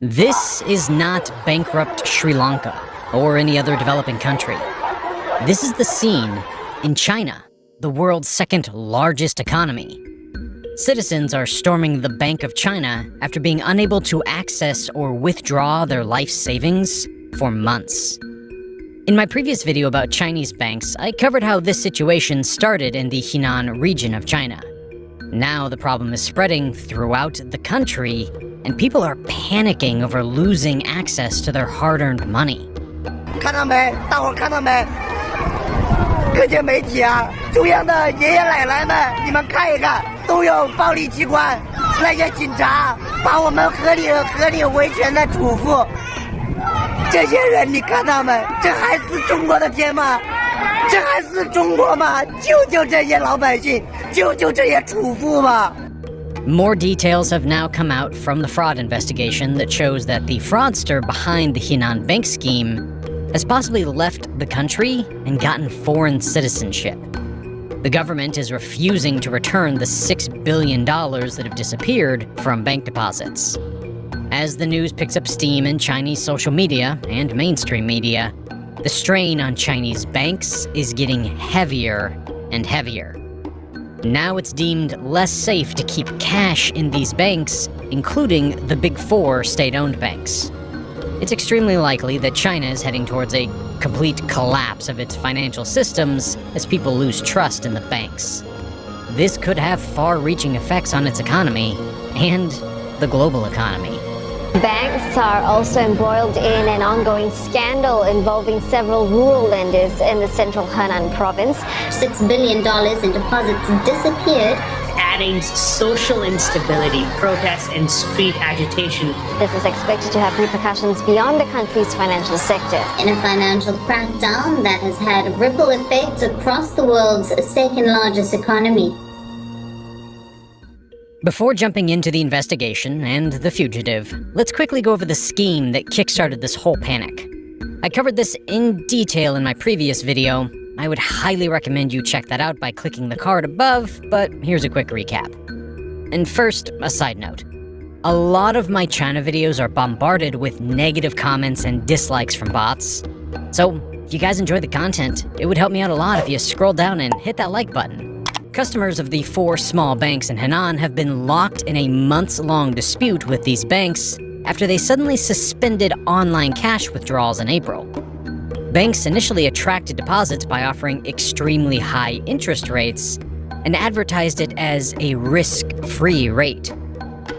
This is not bankrupt Sri Lanka or any other developing country. This is the scene in China, the world's second largest economy. Citizens are storming the Bank of China after being unable to access or withdraw their life savings for months. In my previous video about Chinese banks, I covered how this situation started in the Henan region of China. Now the problem is spreading throughout the country, and people are panicking over losing access to their hard-earned money. 看到没？大伙儿看到没？各界媒体啊，中央的爷爷奶奶们，你们看一看，都有暴力机关，那些警察把我们合理维权的嘱咐。这些人，你看他们，这还是中国的天吗？这还是中国吗？救这些老百姓，救这些主妇吧。 More details have now come out from the fraud investigation that shows that the fraudster behind the Henan bank scheme has possibly left the country and gotten foreign citizenship. The government is refusing to return the $6 billion that have disappeared from bank deposits. As the news picks up steam in Chinese social media and mainstream media, the strain on Chinese banks is getting heavier and heavier. Now it's deemed less safe to keep cash in these banks, including the Big Four state-owned banks. It's extremely likely that China is heading towards a complete collapse of its financial systems as people lose trust in the banks. This could have far-reaching effects on its economy and the global economy. Banks are also embroiled in an ongoing scandal involving several rural lenders in the central Henan province. $6 billion in deposits disappeared, adding social instability, protests, and street agitation. This is expected to have repercussions beyond the country's financial sector. In a financial crackdown that has had ripple effects across the world's second largest economy. Before jumping into the investigation and the fugitive, let's quickly go over the scheme that kickstarted this whole panic. I covered this in detail in my previous video. I would highly recommend you check that out by clicking the card above, but here's a quick recap. And first, a side note. A lot of my China videos are bombarded with negative comments and dislikes from bots. So, if you guys enjoy the content, it would help me out a lot if you scroll down and hit that like button. Customers of the 4 small banks in Henan have been locked in a months-long dispute with these banks after they suddenly suspended online cash withdrawals in April. Banks initially attracted deposits by offering extremely high interest rates and advertised it as a risk-free rate.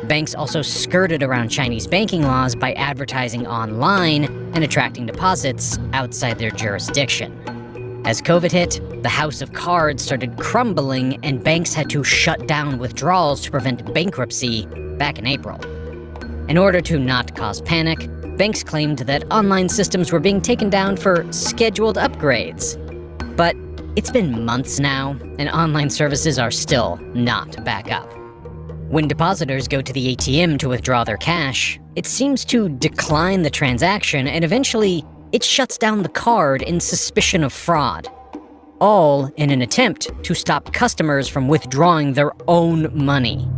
Banks also skirted around Chinese banking laws by advertising online and attracting deposits outside their jurisdiction. As COVID hit, the house of cards started crumbling and banks had to shut down withdrawals to prevent bankruptcy back in April. In order to not cause panic, banks claimed that online systems were being taken down for scheduled upgrades. But it's been months now, and online services are still not back up. When depositors go to the ATM to withdraw their cash, it seems to decline the transaction and eventually it shuts down the card in suspicion of fraud, all in an attempt to stop customers from withdrawing their own money.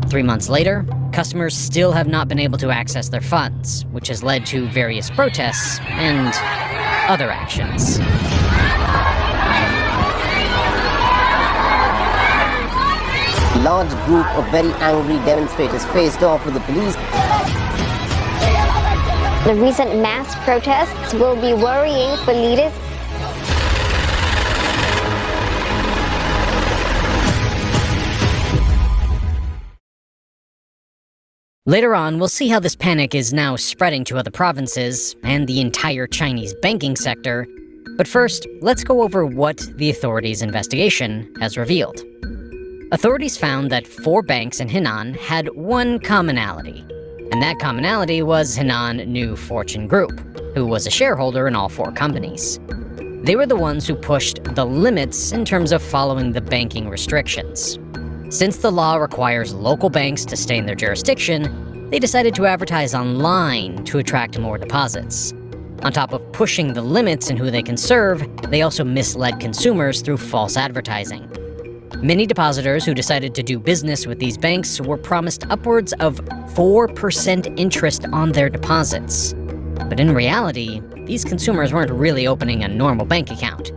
3 months later, customers still have not been able to access their funds, which has led to various protests and other actions. A large group of very angry demonstrators faced off with the police. The recent mass protests will be worrying for leaders. Later on, we'll see how this panic is now spreading to other provinces and the entire Chinese banking sector. But first, let's go over what the authorities' investigation has revealed. Authorities found that 4 banks in Henan had one commonality. And that commonality was Henan New Fortune Group, who was a shareholder in all 4 companies. They were the ones who pushed the limits in terms of following the banking restrictions. Since the law requires local banks to stay in their jurisdiction, they decided to advertise online to attract more deposits. On top of pushing the limits in who they can serve, they also misled consumers through false advertising. Many depositors who decided to do business with these banks were promised upwards of 4% interest on their deposits. But in reality, these consumers weren't really opening a normal bank account.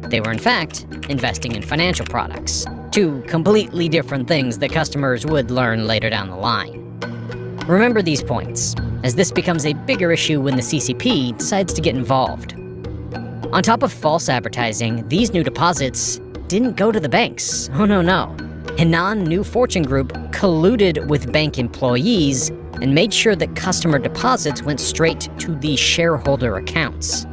They were in fact investing in financial products, two completely different things that customers would learn later down the line. Remember these points, as this becomes a bigger issue when the CCP decides to get involved. On top of false advertising, these new deposits didn't go to the banks. Oh no. Henan New Fortune Group colluded with bank employees and made sure that customer deposits went straight to the shareholder accounts.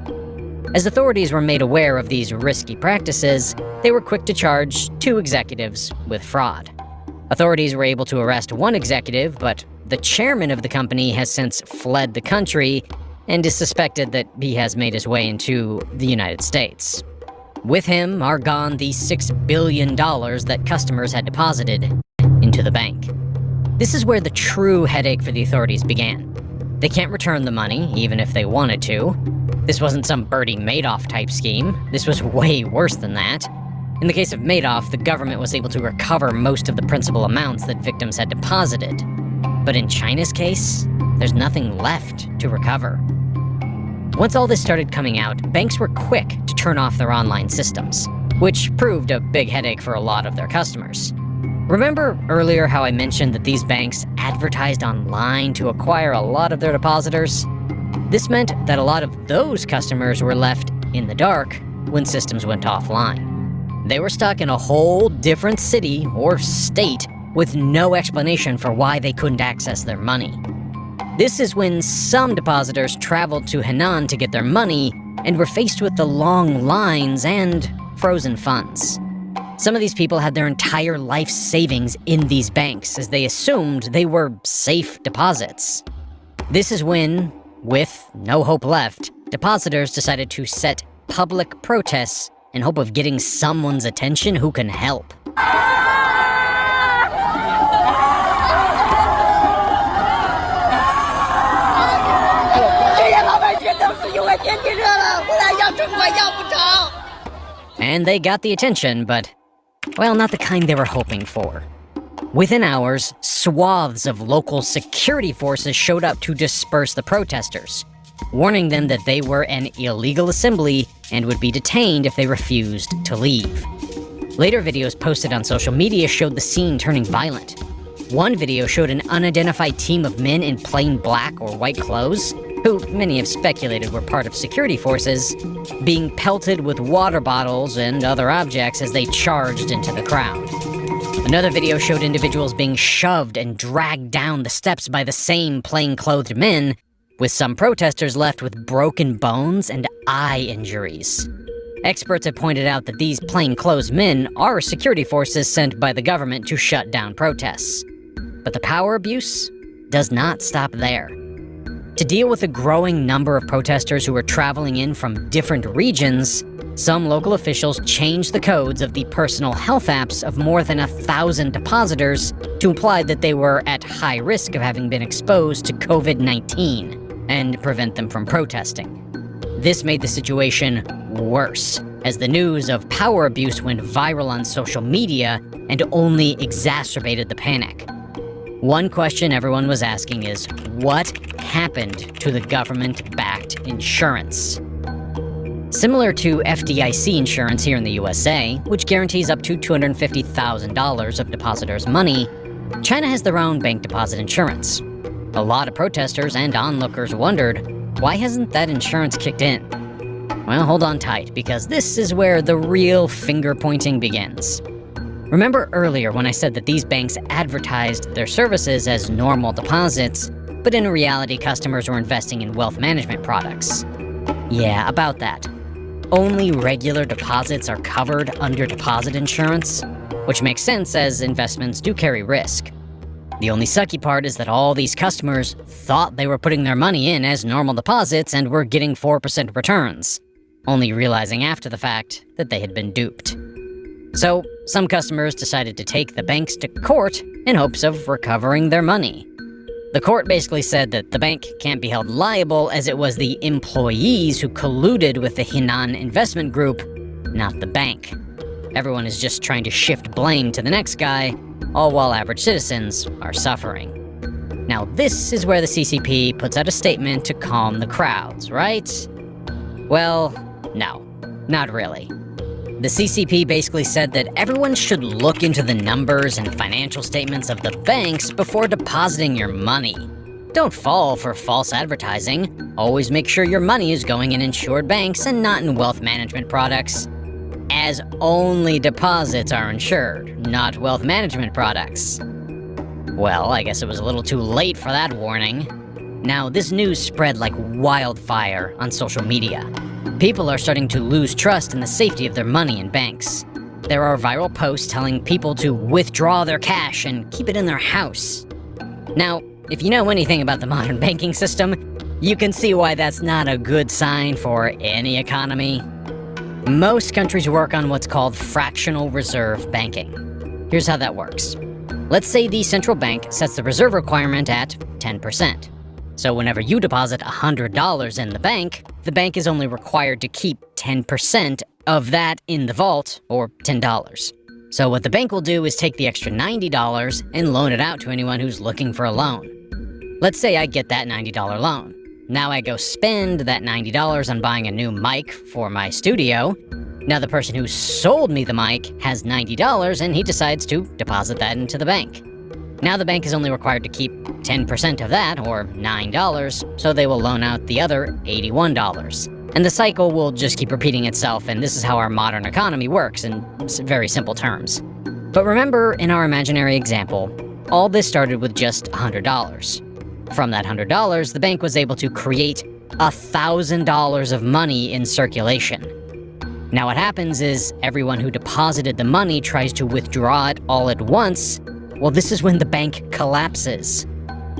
As authorities were made aware of these risky practices, they were quick to charge 2 executives with fraud. Authorities were able to arrest one executive, but the chairman of the company has since fled the country and is suspected that he has made his way into the United States. With him are gone the $6 billion that customers had deposited into the bank. This is where the true headache for the authorities began. They can't return the money, even if they wanted to. This wasn't some Bernie Madoff type scheme. This was way worse than that. In the case of Madoff, the government was able to recover most of the principal amounts that victims had deposited. But in China's case, there's nothing left to recover. Once all this started coming out, banks were quick to turn off their online systems, which proved a big headache for a lot of their customers. Remember earlier how I mentioned that these banks advertised online to acquire a lot of their depositors? This meant that a lot of those customers were left in the dark when systems went offline. They were stuck in a whole different city or state with no explanation for why they couldn't access their money. This is when some depositors traveled to Henan to get their money and were faced with the long lines and frozen funds. Some of these people had their entire life savings in these banks as they assumed they were safe deposits. This is when, with no hope left, depositors decided to set public protests in hope of getting someone's attention who can help. And they got the attention, but, well, not the kind they were hoping for. Within hours, swaths of local security forces showed up to disperse the protesters, warning them that they were an illegal assembly and would be detained if they refused to leave. Later videos posted on social media showed the scene turning violent. One video showed an unidentified team of men in plain black or white clothes, who many have speculated were part of security forces, being pelted with water bottles and other objects as they charged into the crowd. Another video showed individuals being shoved and dragged down the steps by the same plain-clothed men, with some protesters left with broken bones and eye injuries. Experts have pointed out that these plainclothes men are security forces sent by the government to shut down protests. But the power abuse does not stop there. To deal with the growing number of protesters who were traveling in from different regions, some local officials changed the codes of the personal health apps of more than 1,000 depositors to imply that they were at high risk of having been exposed to COVID-19 and prevent them from protesting. This made the situation worse, as the news of power abuse went viral on social media and only exacerbated the panic. One question everyone was asking is, what happened to the government-backed insurance? Similar to FDIC insurance here in the USA, which guarantees up to $250,000 of depositors' money, China has their own bank deposit insurance. A lot of protesters and onlookers wondered, why hasn't that insurance kicked in? Well, hold on tight, because this is where the real finger-pointing begins. Remember earlier when I said that these banks advertised their services as normal deposits, but in reality customers were investing in wealth management products? Yeah, about that. Only regular deposits are covered under deposit insurance, which makes sense as investments do carry risk. The only sucky part is that all these customers thought they were putting their money in as normal deposits and were getting 4% returns, only realizing after the fact that they had been duped. So, some customers decided to take the banks to court in hopes of recovering their money. The court basically said that the bank can't be held liable as it was the employees who colluded with the Henan Investment Group, not the bank. Everyone is just trying to shift blame to the next guy, all while average citizens are suffering. Now, this is where the CCP puts out a statement to calm the crowds, right? Well, no, not really. The CCP basically said that everyone should look into the numbers and financial statements of the banks before depositing your money. Don't fall for false advertising. Always make sure your money is going in insured banks and not in wealth management products, as only deposits are insured, not wealth management products. Well, I guess it was a little too late for that warning. Now, this news spread like wildfire on social media. People are starting to lose trust in the safety of their money in banks. There are viral posts telling people to withdraw their cash and keep it in their house. Now, if you know anything about the modern banking system, you can see why that's not a good sign for any economy. Most countries work on what's called fractional reserve banking. Here's how that works. Let's say the central bank sets the reserve requirement at 10%. So whenever you deposit $100 in the bank is only required to keep 10% of that in the vault, or $10. So what the bank will do is take the extra $90 and loan it out to anyone who's looking for a loan. Let's say I get that $90 loan. Now I go spend that $90 on buying a new mic for my studio. Now the person who sold me the mic has $90 and he decides to deposit that into the bank. Now the bank is only required to keep 10% of that, or $9, so they will loan out the other $81. And the cycle will just keep repeating itself, and this is how our modern economy works in very simple terms. But remember, in our imaginary example, all this started with just $100. From that $100, the bank was able to create $1,000 of money in circulation. Now what happens is, everyone who deposited the money tries to withdraw it all at once. Well, this is when the bank collapses.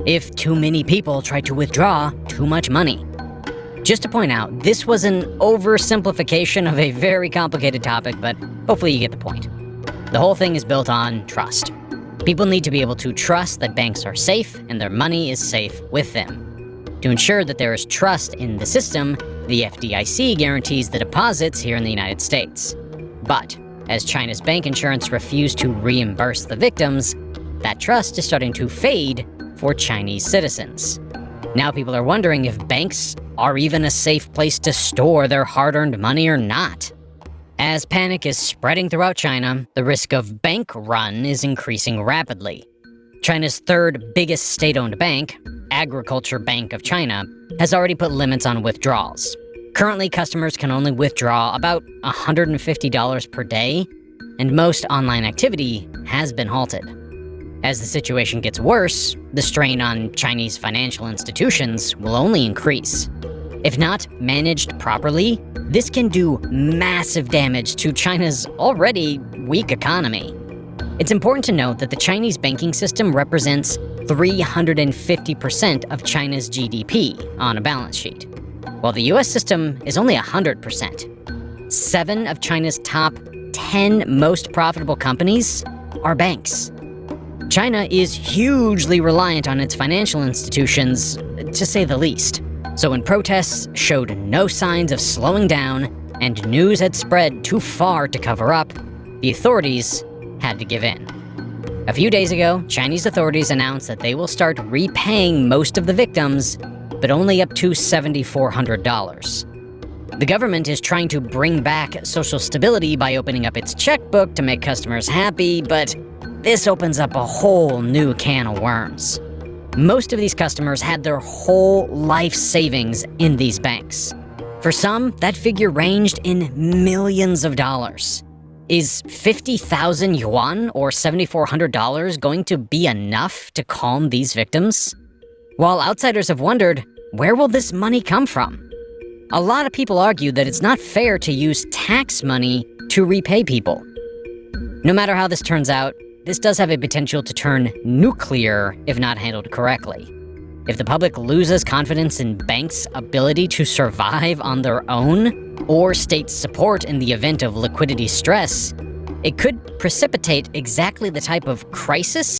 If too many people try to withdraw too much money. Just to point out, this was an oversimplification of a very complicated topic, but hopefully you get the point. The whole thing is built on trust. People need to be able to trust that banks are safe and their money is safe with them. To ensure that there is trust in the system, the FDIC guarantees the deposits here in the United States. But as China's bank insurance refused to reimburse the victims, that trust is starting to fade for Chinese citizens. Now people are wondering if banks are even a safe place to store their hard-earned money or not. As panic is spreading throughout China, the risk of bank run is increasing rapidly. China's third biggest state-owned bank, Agriculture Bank of China, has already put limits on withdrawals. Currently, customers can only withdraw about $150 per day, and most online activity has been halted. As the situation gets worse, the strain on Chinese financial institutions will only increase. If not managed properly, this can do massive damage to China's already weak economy. It's important to note that the Chinese banking system represents 350% of China's GDP on a balance sheet, while the US system is only 100%. 7 of China's top 10 most profitable companies are banks. China is hugely reliant on its financial institutions, to say the least. So when protests showed no signs of slowing down and news had spread too far to cover up, the authorities had to give in. A few days ago, Chinese authorities announced that they will start repaying most of the victims, but only up to $7,400. The government is trying to bring back social stability by opening up its checkbook to make customers happy, but this opens up a whole new can of worms. Most of these customers had their whole life savings in these banks. For some, that figure ranged in millions of dollars. Is 50,000 yuan or $7,400 going to be enough to calm these victims? While outsiders have wondered, where will this money come from? A lot of people argue that it's not fair to use tax money to repay people. No matter how this turns out, this does have a potential to turn nuclear if not handled correctly. If the public loses confidence in banks' ability to survive on their own, or state support in the event of liquidity stress, it could precipitate exactly the type of crisis